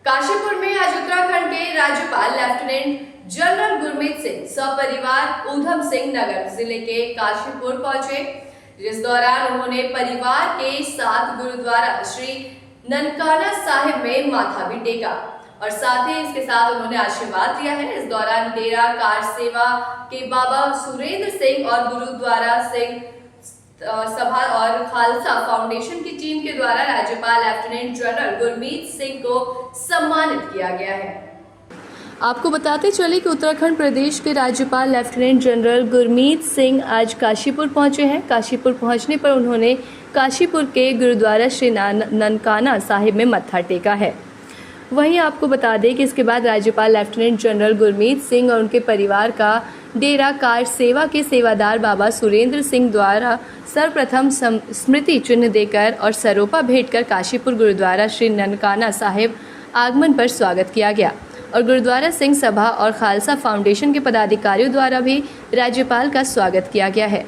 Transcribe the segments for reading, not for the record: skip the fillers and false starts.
काशीपुर में आज उत्तराखंड के राज्यपाल लेफ्टिनेंट जनरल गुरमीत सिंह सपरिवार ऊधम सिंह नगर जिले के काशीपुर पहुंचे, जिस दौरान उन्होंने परिवार के साथ गुरुद्वारा श्री ननकाना साहिब में माथा भी टेका और साथ ही इसके साथ उन्होंने आशीर्वाद लिया है। इस दौरान डेरा कार सेवा के बाबा सुरेंद्र सिंह और गुरुद्वारा सिंह सभा और खालसा फाउंडेशन की टीम के द्वारा राज्यपाल लेफ्टिनेंट जनरल गुरमीत सिंह को सम्मानित किया गया है। आपको बताते चले कि उत्तराखंड प्रदेश के राज्यपाल लेफ्टिनेंट जनरल गुरमीत सिंह आज काशीपुर पहुंचे हैं। काशीपुर पहुंचने पर उन्होंने काशीपुर के गुरुद्वारा श्री ननकाना साहिब में मत्था टेका है। वहीं आपको बता दें कि इसके बाद राज्यपाल लेफ्टिनेंट जनरल गुरमीत सिंह और उनके परिवार का डेरा कार सेवा के सेवादार बाबा सुरेंद्र सिंह द्वारा सर्वप्रथम स्मृति चिन्ह देकर और सरोपा भेंट कर काशीपुर गुरुद्वारा श्री ननकाना साहिब आगमन पर स्वागत किया गया और गुरुद्वारा सिंह सभा और खालसा फाउंडेशन के पदाधिकारियों द्वारा भी राज्यपाल का स्वागत किया गया है।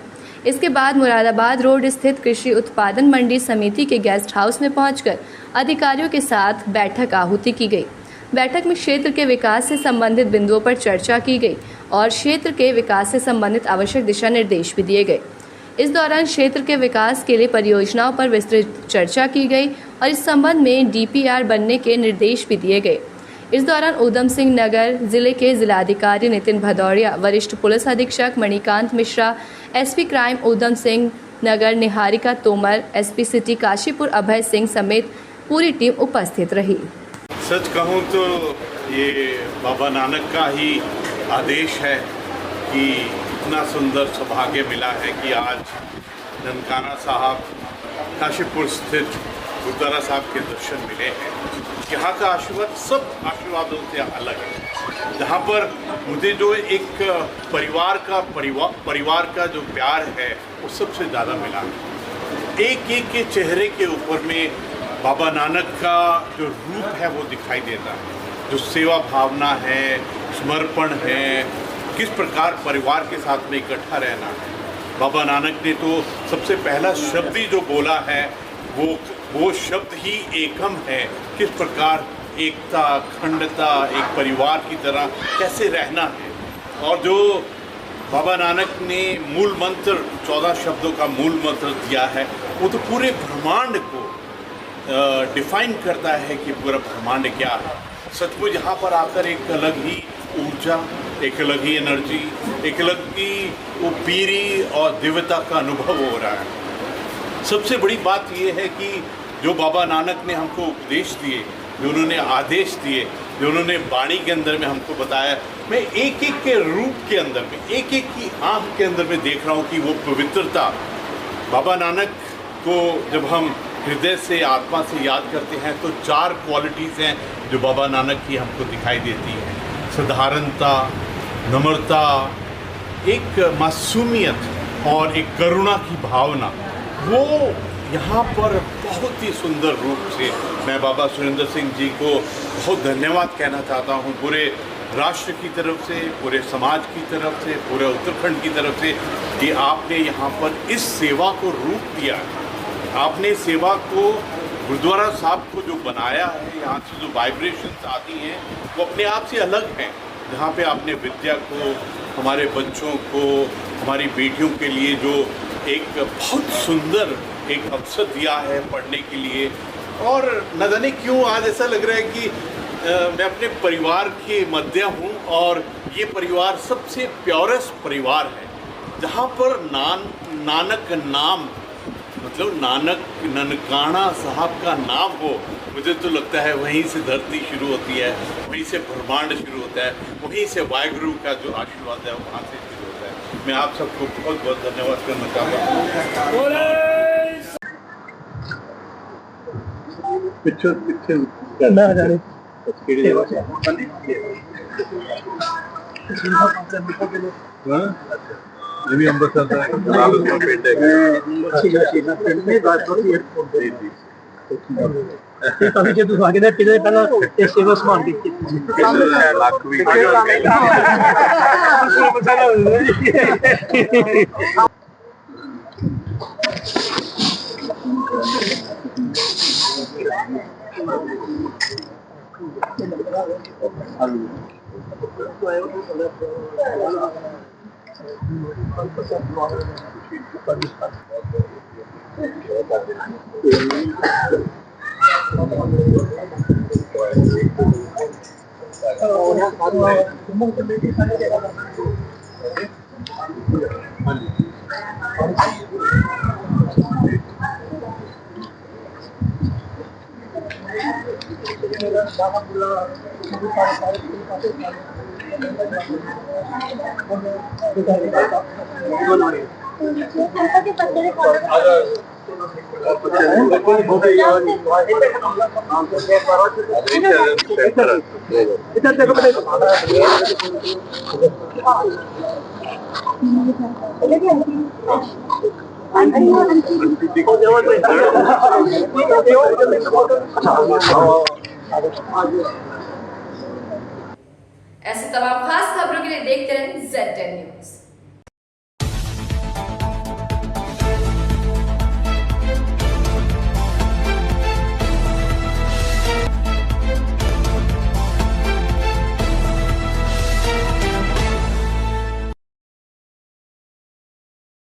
इसके बाद मुरादाबाद रोड स्थित कृषि उत्पादन मंडी समिति के गेस्ट हाउस में पहुंचकर अधिकारियों के साथ बैठक आहूति की गई। बैठक में क्षेत्र के विकास से संबंधित बिंदुओं पर चर्चा की गई और क्षेत्र के विकास से संबंधित आवश्यक दिशा निर्देश भी दिए गए। इस दौरान क्षेत्र के विकास के लिए परियोजनाओं पर विस्तृत चर्चा की गई और इस संबंध में DPR बनने के निर्देश भी दिए गए। इस दौरान ऊधम सिंह नगर जिले के जिलाधिकारी नितिन भदौरिया, वरिष्ठ पुलिस अधीक्षक Manikant Mishra, SP crime Udham Singh Nagar Niharika Tomar, SP city Kashipur Abhay Singh समेत पूरी टीम उपस्थित रही। सच कहूँ तो ये बाबा नानक का ही आदेश है कि इतना सुंदर सौभाग्य मिला है कि आज ननकाना साहब काशीपुर स्थित गुरुद्वारा साहब के दर्शन मिले हैं। यहाँ का आशीर्वाद सब आशीर्वादों से अलग है। जहाँ पर मुझे जो एक परिवार का जो प्यार है वो सबसे ज़्यादा मिला है। एक एक के चेहरे के ऊपर में बाबा नानक का जो रूप है वो दिखाई देता है, जो सेवा भावना है, समर्पण है, किस प्रकार परिवार के साथ में इकट्ठा रहना है। बाबा नानक ने तो सबसे पहला शब्द ही जो बोला है वो शब्द ही एकम है। किस प्रकार एकता, अखंडता, एक परिवार की तरह कैसे रहना है। और जो बाबा नानक ने मूल मंत्र 14 शब्दों का मूल मंत्र दिया है वो तो पूरे ब्रह्मांड को डिफाइन करता है कि पूरा ब्रह्मांड क्या है। सचमुच यहाँ पर आकर एक अलग ही ऊर्जा, एक अलग ही एनर्जी, एक अलग ही वो पीरी और दिव्यता का अनुभव हो रहा है। सबसे बड़ी बात ये है कि जो बाबा नानक ने हमको उपदेश दिए, जो उन्होंने आदेश दिए, जो उन्होंने वाणी के अंदर में हमको बताया, मैं एक एक के रूप के अंदर में, एक एक की आँख के अंदर में देख रहा हूँ कि वो पवित्रता। बाबा नानक को जब हम हृदय से, आत्मा से याद करते हैं तो 4 क्वालिटीज़ हैं जो बाबा नानक की हमको दिखाई देती है। साधारणता, नम्रता, एक मासूमियत और एक करुणा की भावना। वो यहाँ पर बहुत ही सुंदर रूप से मैं बाबा सुरेंद्र सिंह जी को बहुत धन्यवाद कहना चाहता हूँ, पूरे राष्ट्र की तरफ से, पूरे समाज की तरफ से, पूरे उत्तराखंड की तरफ से कि आपने यहाँ पर इस सेवा को रूप दिया। आपने सेवा को, गुरुद्वारा साहब को जो बनाया है, यहाँ से जो वाइब्रेशंस आती हैं वो अपने आप से अलग हैं। जहाँ पे आपने विद्या को, हमारे बच्चों को, हमारी बेटियों के लिए जो एक बहुत सुंदर एक अवसर दिया है पढ़ने के लिए। और न जाने क्यों आज ऐसा लग रहा है कि मैं अपने परिवार के मध्य हूँ और ये परिवार सबसे प्योरेस्ट परिवार है, जहाँ पर नानक नाम, मतलब नानक ननकाना साहब का नाम हो। मुझे तो लगता है वहीं से धरती शुरू होती है, वहीं से ब्रह्मांड शुरू होता है, वहीं से वाहिगुरु का जो आशीर्वाद है वहाँ से शुरू होता है। मैं आप सबको बहुत बहुत धन्यवाद करना चाहता हूँ। भी हम बताता है काफी जो आगे ना पिछले पहला एक सेवा समान की लाख भी ऐसे तमाम खास खबरों के लिए देखते रहें Z10 न्यूज।